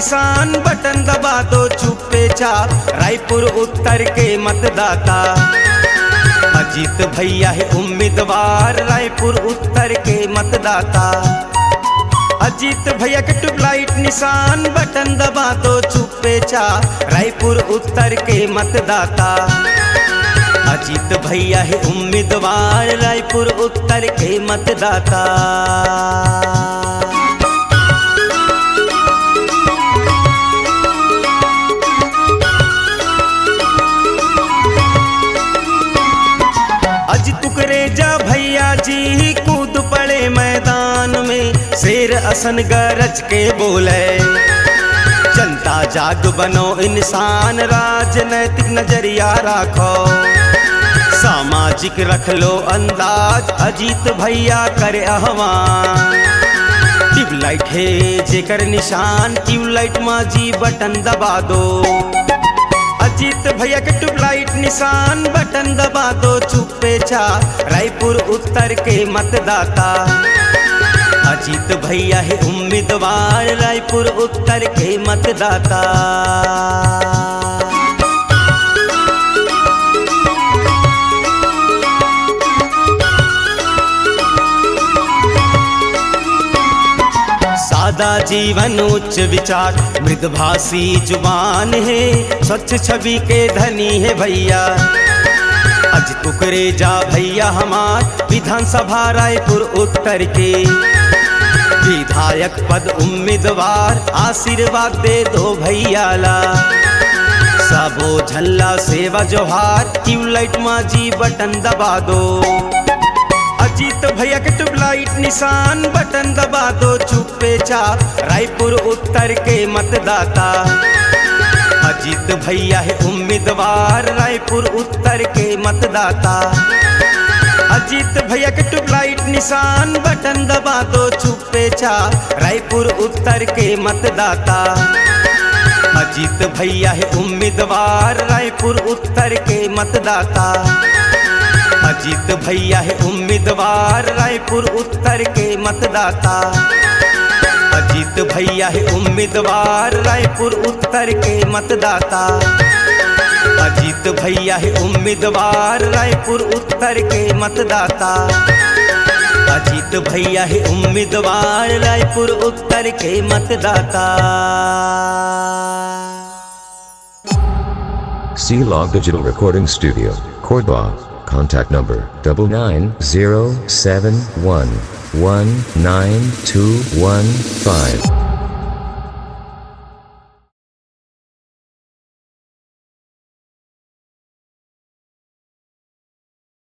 निशान बटन दबा दो चुप्पे चाप, रायपुर उत्तर के मतदाता। अजीत भैया है उम्मीदवार, रायपुर उत्तर के मतदाता। अजीत भैया के ट्यूबलाइट निशान बटन दबा दो चुप्पे चाप, रायपुर उत्तर के मतदाता। अजीत भैया है उम्मीदवार, रायपुर उत्तर के मतदाता। अज तुकरेजा भैया जी कूद पड़े मैदान में, शेर असन गरज के बोले। जनता जाग बनो इंसान, राजनैतिक नजरिया राखो, सामाजिक रख लो अंदाज, अजीत भैया करे आह्वान। ट्यूबलाइट है जेकर निशान, ट्यूबलाइट माजी बटन दबा दो। अजीत भैया के ट्यूबलाइट निशान बटन दबा दो चुप्पे चाप, रायपुर उत्तर के मतदाता। अजीत भैया है उम्मीदवार, रायपुर उत्तर के मतदाता। सादा जीवन उच्च विचार, मृदभाषी जुबान है, स्वच्छ छवि के धनी है भैया। अज तुकरेजा भैया हमार, विधानसभा रायपुर उत्तर के विधायक पद उम्मीदवार, आशीर्वाद दे दो भैया ला। सबो झल्ला सेवा जोहार, ट्यूबलाइट माजी बटन दबा दो। अजीत भैया के ट्यूबलाइट निशान बटन दबा दो चुप्पे चाप, रायपुर उत्तर के मतदाता। अजीत भैया है उम्मीदवार, रायपुर उत्तर के मतदाता। अजीत भैया के ट्यूबलाइट निशान बटन दबा दो चुप्पे चाप, रायपुर उत्तर के मतदाता। अजीत भैया है उम्मीदवार, रायपुर उत्तर के मतदाता। अजीत भैया है उम्मीदवार, रायपुर उत्तर के मतदाता। अजीत भैया है उम्मीदवार, रायपुर उत्तर के मतदाता। अजीत भैया है उम्मीदवार, रायपुर उत्तर के मतदाता। अजीत भैया है उम्मीदवार, रायपुर उत्तर के मतदाता। C-Log Digital Recording Studio, Cordoba. Contact number 9907119215.